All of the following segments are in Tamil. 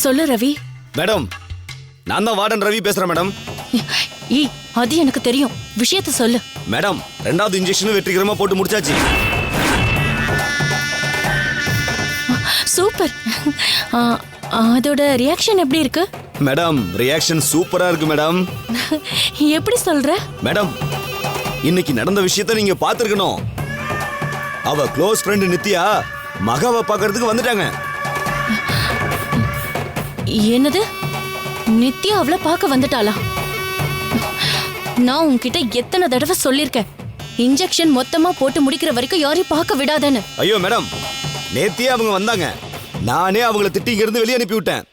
சொல்லு ரவி. மேடம், நான் தான் வார்டன் ரவி பேசுறேன் மேடம். அது எனக்கு தெரியும், விஷயத்த சொல்லு. மேடம், 2வது இன்ஜெக்ஷன் வெற்றிகரமா போட்டு முடிச்சாச்சு. சூப்பர். அதோட ரியாக்ஷன் எப்படி இருக்கு? மேடம், ரியாக்ஷன் சூப்பரா இருக்கு மேடம். எப்படி சொல்ற? மேடம், இன்னைக்கு நடந்த விஷயத்தை நீங்க பாத்துருக்கணும். அவ க்ளோஸ் ஃப்ரெண்ட் நித்யா மகாவை பார்க்கறதுக்கு வந்துட்டாங்க. என்னது? நித்யா அவளை பார்க்க வந்துட்டாளா? நான் உன்கிட்ட எத்தனை தடவை சொல்லிருக்கேன், இன்ஜெக்ஷன் மொத்தமா போட்டு முடிக்கிற வரைக்கும் யாரையும் பார்க்க விடாதேன்னு. ஐயோ மேடம், நேத்தியே அவங்க வந்தாங்க. நானே அவங்கள திட்டி இங்க இருந்து வெளியே அனுப்பி விட்டேன்.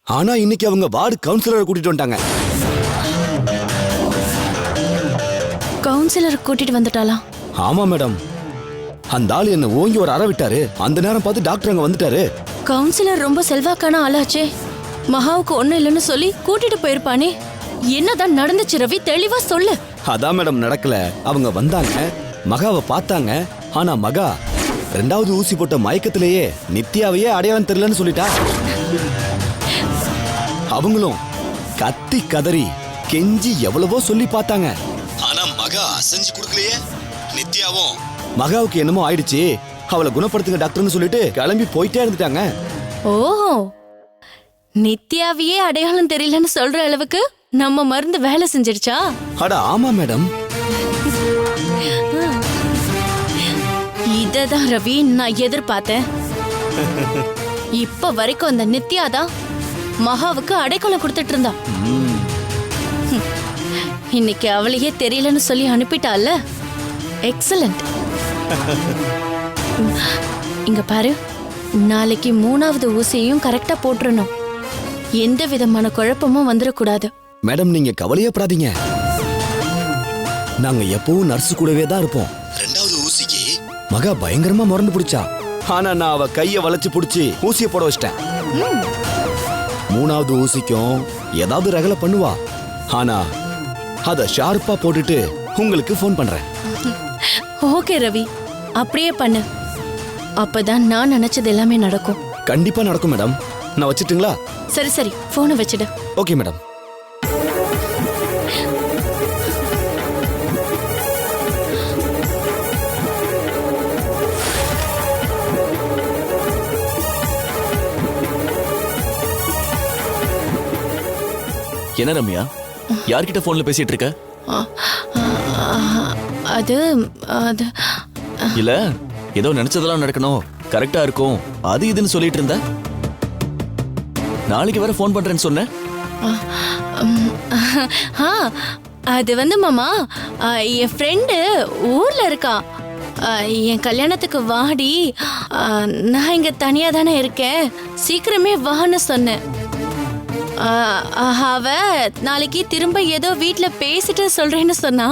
ஆனா இன்னைக்கு அவங்க வார்டு கவுன்சிலரை கூட்டிட்டு வந்துட்டாங்க. கவுன்சிலர் கூட்டிட்டு வந்துட்டாளா? ஆமா மேடம், அந்த ஆளு என்ன ஓங்கி ஒரு அறை விட்டாரு. அந்த நேரம் பார்த்து டாக்டர் அங்க வந்துட்டாரு. கவுன்சிலர் ரொம்ப செல்வாக்கான ஆளாச்சே. மகாவுக்கு ஒண்ணு இல்லைன்னு சொல்லி கூட்டிட்டு போயிருப்பானே. என்னதான் நடந்துச்சு ரவி, தெளிவா சொல்லு. அதான் மேடம் நடக்கல. அவங்க வந்தாங்க, மகாவை பார்த்தாங்க. ஆனா மகா 2வது ஊசி போட்ட மயக்கத்திலேயே நித்யாவையே அடையாளம் தெரியலன்னு சொல்லிட்டா. அவங்களும் கத்தி கதறி கெஞ்சி எவ்வளவோ சொல்லி பார்த்தாங்க. ஆனா மகா அசைஞ்சு கொடுக்கலையே. நித்யாவும் மகாவுக்கு என்னமோ ஆயிடுச்சு, அவளை குணப்படுத்துங்க டாக்டர்னு சொல்லிட்டு கிளம்பி போயிட்டே இருந்துட்டாங்க. ஓஹோ, நித்யாவையே அடையாளம் தெரியலன்னு சொல்ற அளவுக்கு நம்ம மருந்து வேலை செஞ்சிருச்சா? அட ஆமா மேடம். இததான் ரவி நான் எதிர்பார்த்தேன். இப்ப வரைக்கும் அந்த நித்யா தான் மகாவுக்கு அடைக்கலம் கொடுத்துட்டு இருந்தா. இன்னைக்கு அவளையே தெரியலன்னு சொல்லி அனுப்பிட்டால. எக்ஸலண்ட். இங்க பாரு, நாளைக்கு 3வது ஊசியையும் கரெக்டா போட்டுறணும். எந்த விதமான குழப்பமும் வந்துடக்கூடாது. மேடம், நீங்க கவலையே படாதீங்க. நாங்க எப்பவும் நர்ஸ் கூடவே தான் இருப்போம். 2வது ஊசிக்கு மகா பயங்கரமா முரண்டு பிடிச்சா. ஆனா நான் அவ கைய வளைச்சு பிடிச்சி ஊசியை போட வச்சிட்டேன். 3வது ஊசிக்கும் ஏதாவது ரகலை பண்ணுவா. ஆனா அத ஷார்ப்பா போட்டுட்டு உங்களுக்கு ஃபோன் பண்றேன். ஓகே ரவி, அப்படியே பண்ணு. அப்பதான் நான் நினைச்சது எல்லாமே நடக்கும். கண்டிப்பா நடக்கும் மேடம். நான் வச்சிட்டுங்களா? சரி சரி, போனை வச்சிடு. Okay madam. என்ன ரம்யா, யார்கிட்ட போன்ல பேசிட்டு இருக்க? அது அது இல்ல, ஏதோ நினைச்சதெல்லாம் நடக்கணும், கரெக்டா இருக்கும், அது இதுன்னு சொல்லிட்டு இருந்த. நாளைக்கு வேற போன் பண்றேன்னு சொன்ன. அது வந்து மாமா, என் ஃப்ரெண்டு ஊர்ல இருக்கா. என் கல்யாணத்துக்கு வாடி. நான் இங்க தனியா தானே இருக்கேன், சீக்கிரமே வான்னு சொன்னேன். அவ நாளைக்கு திரும்ப ஏதோ வீட்டுல பேசிட்டு சொல்றேன்னு சொன்னா.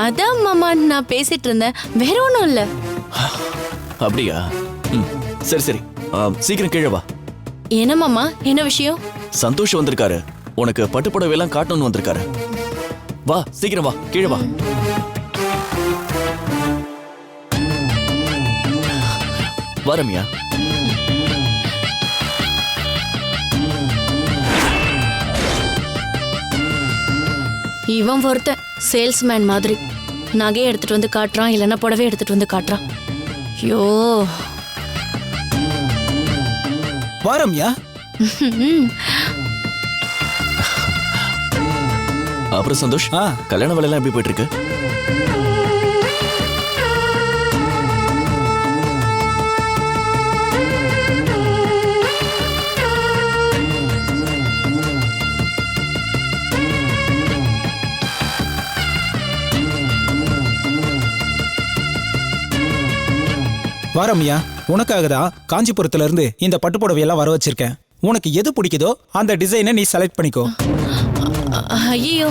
அதான் மாமா நான் பேசிட்டு இருந்தேன், வேற ஒண்ணும் இல்ல. அப்படியா? சரி சரி, சீக்கிரம் கீழே வா. என்ன மாமா, என்ன விஷயம்? சந்தோஷ் வந்திருக்காரு, உனக்கு பட்டுப்புடவை எல்லாம் காட்டணும்னு வந்திருக்காரு. வா சீக்கிரம் வா, கீழே வா. வா ரம்யா. இவன் ஒருத்தன் சேல்ஸ்மேன் மாதிரி நகையை எடுத்துட்டு வந்து காட்டுறான், இல்லைன்னா புடவை எடுத்துட்டு வந்து காட்டுறான். ஐயோ. வாரம்யா. அப்புறம் சந்தோஷ், கல்யாண வேலையெல்லாம் எப்படி போயிட்டு இருக்கு? வாரம்யா, உனக்காக தான் காஞ்சிபுரத்துல இருந்து இந்த பட்டுப்புடவையெல்லாம் வர வச்சிருக்கேன். உனக்கு எது பிடிக்குதோ அந்த டிசைனை நீ செலக்ட் பண்ணிக்கோ. ஐயோ,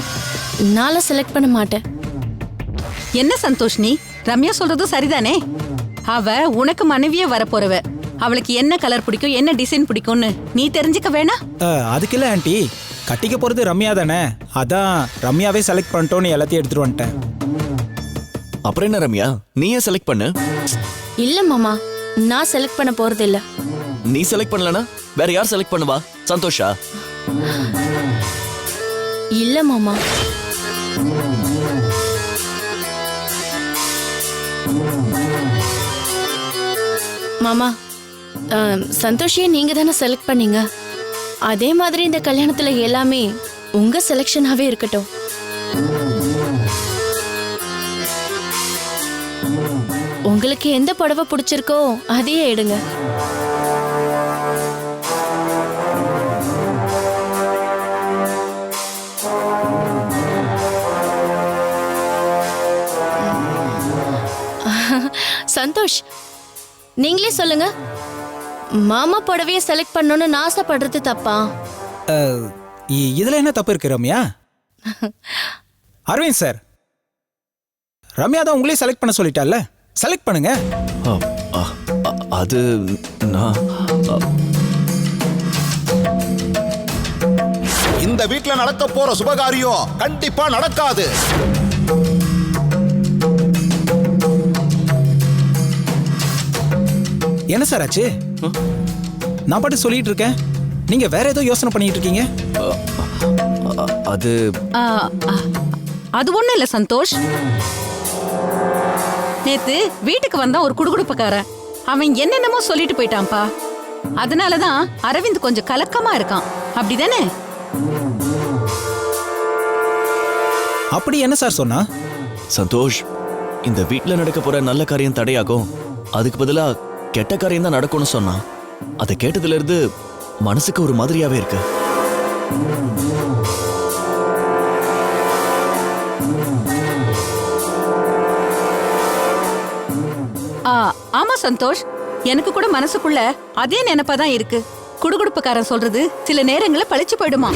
நான் செலக்ட் பண்ண மாட்டேன். என்ன சந்தோஷ், நீ ரம்யா சொல்றது சரிதானே? அவ உனக்கு மனைவியே வரப்போறவ. அவளுக்கு என்ன கலர் பிடிக்கும், என்ன டிசைன் பிடிக்கும்னு நீ தெரிஞ்சுக்க வேணா? அதுக்கு இல்ல ஆண்டி, கட்டிக்க போறது ரம்யா தானே, அதான் ரம்யாவே செலக்ட் பண்ணிட்டோன்னு எல்லாத்தையும் எடுத்துட்டு வந்துட்டேன். அப்புறம் என்ன ரம்யா, நீயே செலக்ட் பண்ணு. இல்ல மாமா, நான் செலக்ட் பண்ண போறது இல்ல. நீ செலக்ட் பண்ணலனா வேற யார் செலக்ட் பண்ணுவா? சந்தோஷா? இல்ல மாமா. மாமா, சந்தோஷியை நீங்க தானே செலக்ட் பண்ணீங்க. அதே மாதிரி இந்த கல்யாணத்துல எல்லாமே உங்க செலக்ஷனாவே இருக்கட்டும். உங்களுக்கு எந்த புடவை பிடிச்சிருக்கோ அதையே எடுங்க. சந்தோஷ், நீங்களே சொல்லுங்க, மாமா புடவைய செலக்ட் பண்ணணும்னு ஆசைப்படுறது தப்பா? இதுல என்ன தப்பு இருக்கு ரம்யா? அரவிந்த் சார், ரம்யா தான் உங்களே செலக்ட் பண்ண சொல்லிட்டால, செலக்ட் பண்ணுங்க. அது நான் இந்த வீட்ல நடக்க போற சுபகாரியம் கண்டிப்பா நடக்காது. என்ன சார் ஆச்சு? நான் பாட்டு சொல்லிட்டு இருக்கேன், நீங்க வேற ஏதோ யோசனை பண்ணிட்டு இருக்கீங்க. அது அது ஒண்ணும் இல்ல சந்தோஷ். நேத்து வீட்டுக்கு வந்தா ஒரு குடுகுடுப்புக்காரன், அவன் என்னென்னமோ சொல்லிட்டு போயிட்டான்ப்பா. அதனாலதான் அரவிந்த் கொஞ்சம் கலக்கமா இருக்கான். அப்படிதானே? அப்படி என்ன சார் சொன்னா? சந்தோஷ், இந்த வீட்ல நடக்க போற நல்ல காரியம் தடையாகும், அதுக்கு பதிலா கெட்ட காரியம் தான் நடக்கும்னு சொன்னான். அதை கேட்டதுல இருந்து மனசுக்கு ஒரு மாதிரியாவே இருக்கு. ஆமா சந்தோஷ், எனக்கு கூட மனசுக்குள்ள அதே நினைப்பாதான் இருக்கு. குடுகுடுப்புக்காரன் சொல்றது சில நேரங்களில் பழிச்சு போயிடுமா.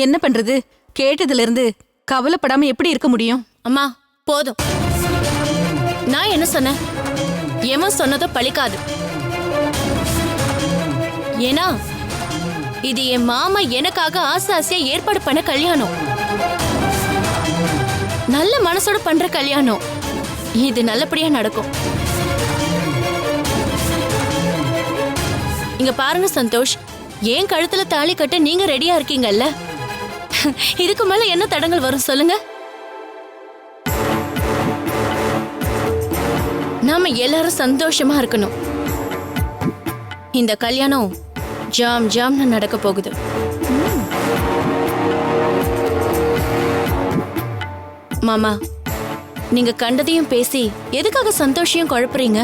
என்ன பண்றது? கேட்டதுல இருந்து கவலைப்படாம எப்படி இருக்க முடியும்? அம்மா போதும். நான் என்ன சொன்னேன்? எவன் சொன்னதோ பழிக்காது. ஏன்னா இது என் மாமா எனக்காக ஆசை ஆசையா ஏற்பாடு பண்ண கல்யாணம். நல்ல மனசோட பண்ற கல்யாணம். இது நல்லபடியா நடக்கும். இங்க பாருங்க சந்தோஷ், ஏன் கழுத்துல தாலி கட்ட நீங்க ரெடியா இருக்கீங்கல்ல? இதுக்கு மேல என்ன தடங்கள் வரும் சொல்லுங்க? நாம எல்லாரும் சந்தோஷமா இருக்கணும். இந்த கல்யாணம் ஜாம் ஜாம்னு நடக்க போகுது. மாமா, நீங்க கண்டதையும் பேசி எதுக்காக சந்தோஷையும் குழப்புறீங்க?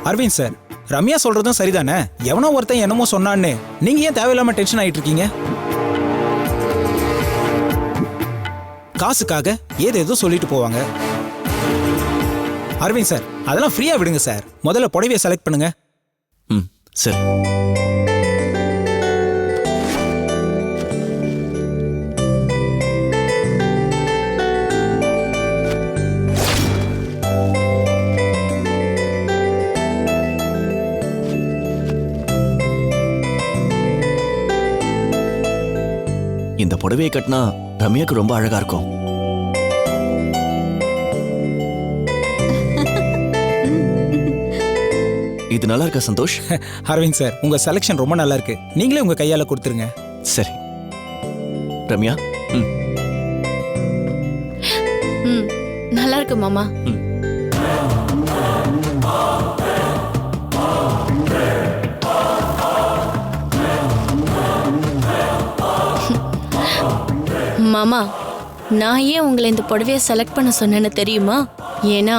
அரவிந்த் சார், ரம்யா சொல்றதும் சரிதானே. எவனோ ஒருத்தன் என்னமோ சொன்னான்னு நீங்க ஏன் தேவையில்லாம டென்ஷன் ஆயிட்டு இருக்கீங்க? காசுக்காக ஏதேதோ சொல்லிட்டு போவாங்க. அரவிந்த் சார், அதெல்லாம் ஃப்ரீயா விடுங்க சார். முதல்ல புடவையை செலக்ட் பண்ணுங்க. சரி. இந்த புடவையை கட்டினா ரம்யாக்கு ரொம்ப அழகா இருக்கும். இது நல்லா இருக்கா சந்தோஷ்? அரவிந்த் சார், உங்க செலக்ஷன் ரொம்ப நல்லா இருக்கு. நீங்களே உங்க கையால கொடுத்துருங்க. சரி ரம்யா. நல்லா இருக்கு மாமா. மாமா, நான் ஏன் உங்களை இந்த புடவையை செலக்ட் பண்ண சொன்னேன்னு தெரியுமா? ஏன்னா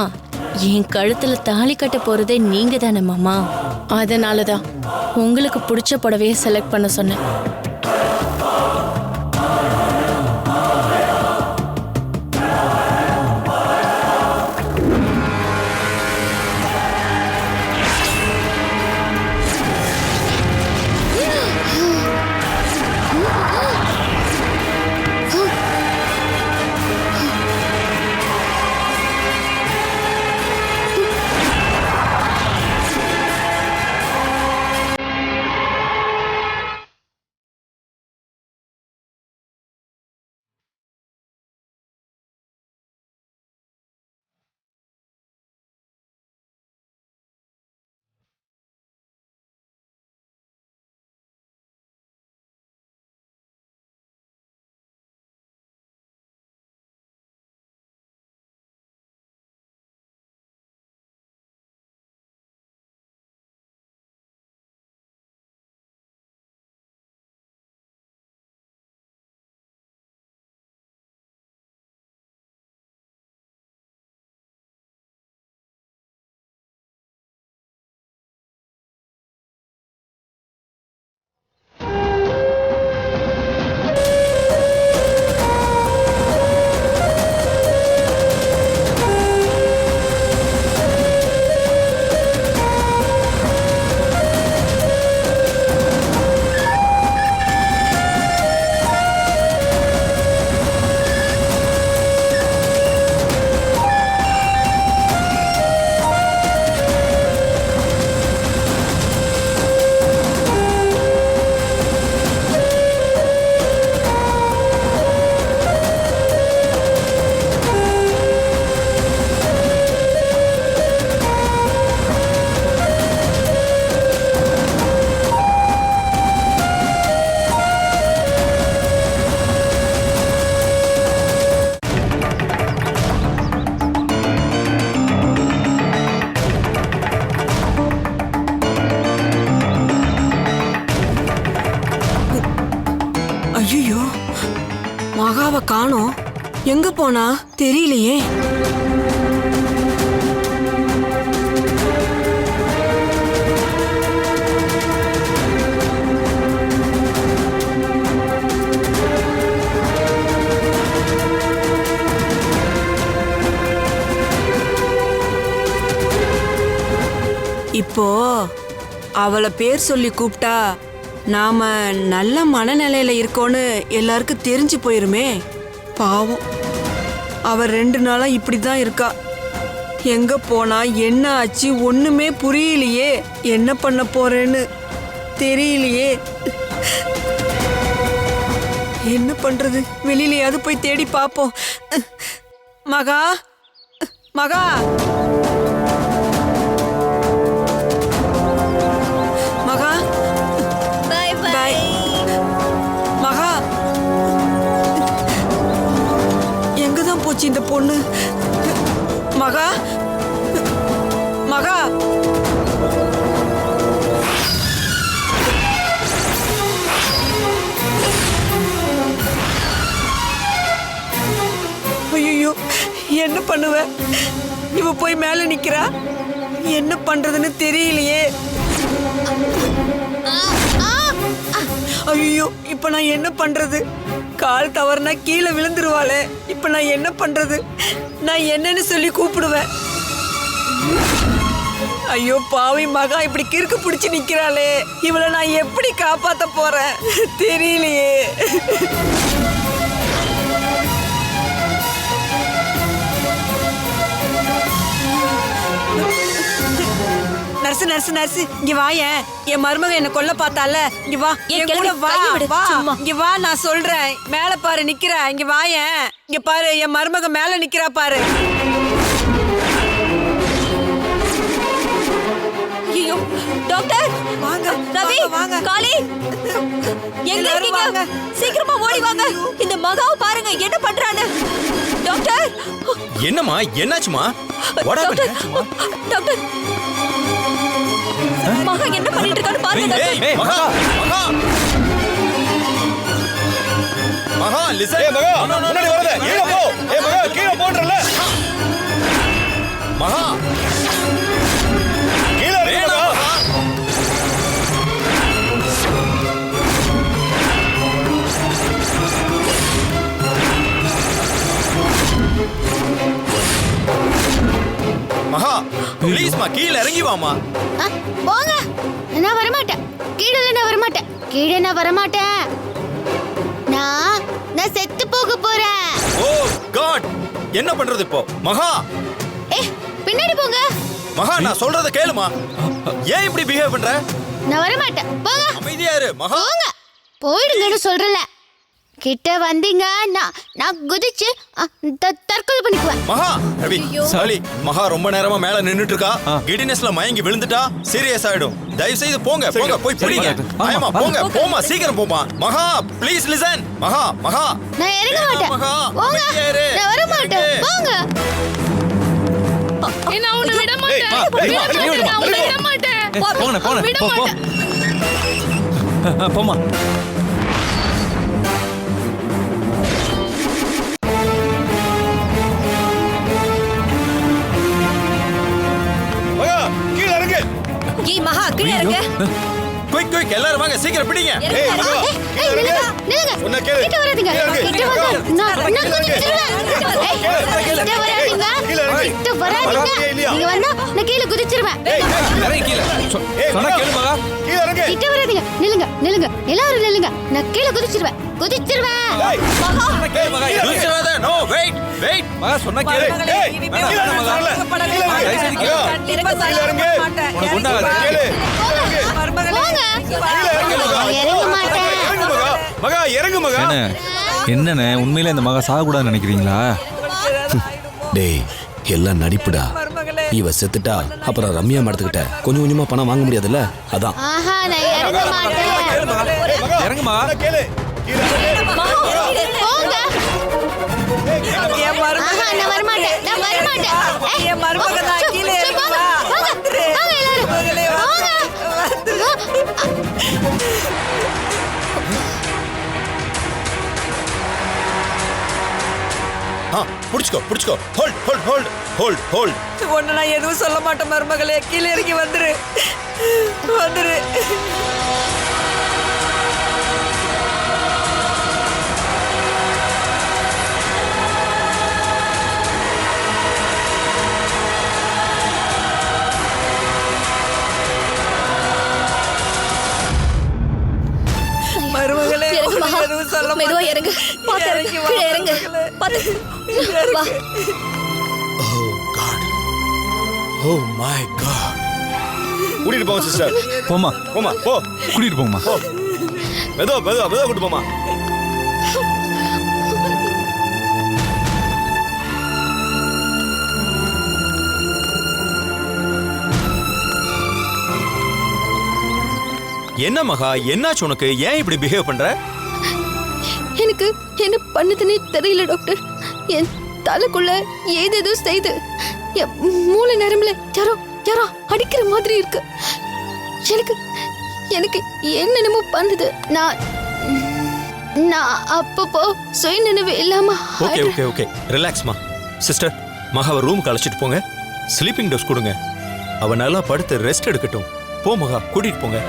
என் கழுத்துல தாலி கட்ட போறதே நீங்க தானே மாமா. அதனாலதான் உங்களுக்கு பிடிச்ச புடவையை செலக்ட் பண்ண சொன்னேன். மகாவை காணோம். எங்க போனா தெரியலையே. இப்போ அவளை பேர் சொல்லி கூப்பிட்டா நாம நல்ல மனநிலையில இருக்கோன்னு எல்லாருக்கும் தெரிஞ்சு போயிருமே. பாவம், அவ 2 நாளா இப்படிதான் இருக்கா. எங்க போனா என்ன ஆச்சு ஒண்ணுமே புரியலையே. என்ன பண்ண போறேன்னு தெரியலையே. என்ன பண்றது? வெளியிலயாவது போய் தேடி பாப்போம். மகா, மகா, மகா, பை பை. மகா, எங்கதான் போச்சு இந்த பொண்ணு? மகா, மகா, ஐயோ, என்ன பண்ணுவ? இவ போய் மேல நிக்கிறா. என்ன பண்றதுன்னு தெரியலையே. ஐயோ, இப்ப நான் என்ன பண்றது? கால் தவறுனா கீழே விழுந்துருவாளே. இப்ப நான் என்ன பண்றது? நான் என்னன்னு சொல்லி கூப்பிடுவேன். ஐயோ பாவி, மகா இப்படி கிறுக்கு பிடிச்சு நிக்கிறாளே. இவளை நான் எப்படி காப்பாத்த போறேன் தெரியலையே. நர்சு நர்சு நர்சு, இங்க வாயேன். என் மருமக என்ன கொல்ல பார்த்தால, இங்க வா. என் கூட வா வா. இங்க வா, நான் சொல்றேன். மேல பாரு நிக்கிறா. இங்க வாயேன். இங்க பாரு, என் மருமக மேல நிக்கிறா பாரு. ஐயோ டாக்டர், வாங்க ரவி, வாங்க. காளி, எங்க இருக்கீங்க? சீக்கிரமா ஓடி வாங்க. இந்த மகாவை பாருங்க என்ன பண்றான்னு. டாக்டர், என்னம்மா, என்னாச்சுமா? டாக்டர், டாக்டர், மகா என்ன பண்ணிட்டு இருக்கான்னு பாருங்க டாக்டர். மகா, மகா, மகா, listen. முன்னாடி வரத கீழ போ. மகா கீழ போன்றல. மகா, கீழ இறங்கு மகா. மகா, ப்ளீஸ்மா கீழ இறங்கி வாமா. போங்க, நான் வரமாட்டேன். கீழே நான் வரமாட்டேன். கீழே நான் வரமாட்டேன். நான் செத்து போக போறேன். ஓ காட், என்ன பண்றது இப்போ? மகா, பின்னாடி போங்க. மகா, நான் சொல்றத கேளுமா. ஏன் இப்படி பிஹேவ் பண்ற? நான் வரமாட்டேன். போங்க, அமைதியா இரு மகா. போங்க, போயிடுங்கன்னு சொல்றல. கிட்ட வந்தீங்க நான் குதிச்சு தற்கொலை பண்ணிக்குவேன். மகா, ரவி, சாலி, மகா ரொம்ப நேரமா மேல நின்னுட்டு இருக்கா. கிடினஸ்ல மயங்கி விழுந்துட்டா சீரியஸ் ஆயிடும். தயவு செய்து போங்க, போங்க, போய் பிடிங்க. ஆமா, போங்க, போமா, சீக்கிரம் போமா. மகா, ப்ளீஸ் லிசன். மகா, மகா, நான் இறங்க மாட்டேன். மகா, போங்க, அமைதியா இரு. நான் வர மாட்டேன். போங்க. நான் உன்னை விட மாட்டேன். நான் உன்னை விட மாட்டேன். போங்க விட போ போ. போமா. மகா கீழ இறங்கு. ஏய் மகா, கீழே இறங்க. குயிக் குயிக், எல்லாரும் வாங்க, சீக்கிரம் பிடிங்க. ஏய் மகா, ஏய் நில்லுங்க, நில்லுங்க. உன்னை கேளு. கிட்ட வராதீங்க. கிட்ட வாங்க. நான் குதிச்சிடுவேன். ஏய், கிட்ட வராதீங்க. கிட்ட வராதீங்க. நீங்க வந்தா நான் கீழே குதிச்சிடுவேன். இறங்கி கீழ. சொன்னா கேளு மகா. கீழ இறங்கு. கிட்ட வராதீங்க. நில்லுங்க, நில்லுங்க. எல்லாரும் நில்லுங்க. நான் கீழே குதிச்சிடுவேன். குதிச்சிடுவேன். மகா, சொன்னா கேளு மகா. யோசிக்காத. No, wait, wait. மகா சொன்னா கேளு. ஏய், கீழ இறங்கு மகளே. கீழ இறங்கு. தயவு செய்து கீழ. கீழ இறங்கு. உனக்கு ஒண்ணாகாது. கேளு. போங்க. கீழ இறங்கு மகா. நான் இறங்க மாட்டேன். இறங்கு மகா. மகா இறங்கு மகா. என்னண்ணே உண்மையில இந்த மகா சாகக்கூடாதுன்னு நினைக்கிறீங்களா? டேய், எல்லாம் நடிப்புடா. இவ செத்துட்டா அப்புறம் ரம்யா மடத்துக்கிட்ட கொஞ்சம் கொஞ்சமா பணம் வாங்க முடியாதுல்ல, அதான். ஆஹா, நான் இறங்க மாட்டேன். இறங்கு மகா. கேளு. கீழ இறங்கு. போங்க. என் மருமக, ஆஹா, நான் வர மாட்டேன். நான் வர மாட்டேன். என் மருமக தான் கீழே போங்க. வந்துரு. போங்க எல்லாரும். மகளே, போங்க. புடிச்சுக்கோ புடிச்சுக்கோ. Hold hold hold hold hold. ஒன்னு நான் எதுவும் சொல்ல மாட்டேன் மருமகளே. கீழே இறங்கி வந்துரு வந்துரு. மருமகளே எதுவும் சொல்ல மெதுவா இறங்கு. பாத்து இறங்கி வா, கீழே இறங்கு. மருமகளே. பாத்து வா. Oh God. Oh my God. கூட்டிட்டு போங்க சிஸ்டர். போமா போமா போ. கூட்டிட்டு போமா. போ. மெதுவா மெதுவா மெதுவா கூட்டு போமா. என்ன மகா, என்னாச்சு உனக்கு? ஏன் இப்படி பிஹேவ் பண்ற? எனக்கு என்ன பண்ணுதுன்னே தெரியல டாக்டர். என் தலைக்குள்ள ஏதேதோ செய்து என் மூளை நரம்புல யாரோ யாரோ அடிக்கிற மாதிரி இருக்கு. எனக்கு எனக்கு என்னென்னமோ பண்ணுது. நான் அப்பப்போ சுய நினைவு இல்லாம ஓகே ஓகே ஓகே ரிலாக்ஸ்மா. சிஸ்டர், மகாவை ரூமுக்கு அழைச்சிட்டு போங்க. ஸ்லீப்பிங் டோஸ் கொடுங்க. அவ நல்லா படுத்து ரெஸ்ட் எடுக்கட்டும். போ மகா, கூட்டிட்டு போங்க.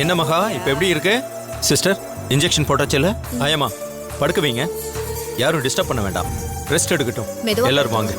என்ன மகா, இப்ப எப்படி இருக்கு? Sister, injection போட்டாச்சுல்ல? ஆயமா படுக்க வைங்க. யாரும் டிஸ்டர்ப் பண்ண வேண்டாம். ரெஸ்ட் எடுக்கட்டும். எல்லாரும் வாங்க.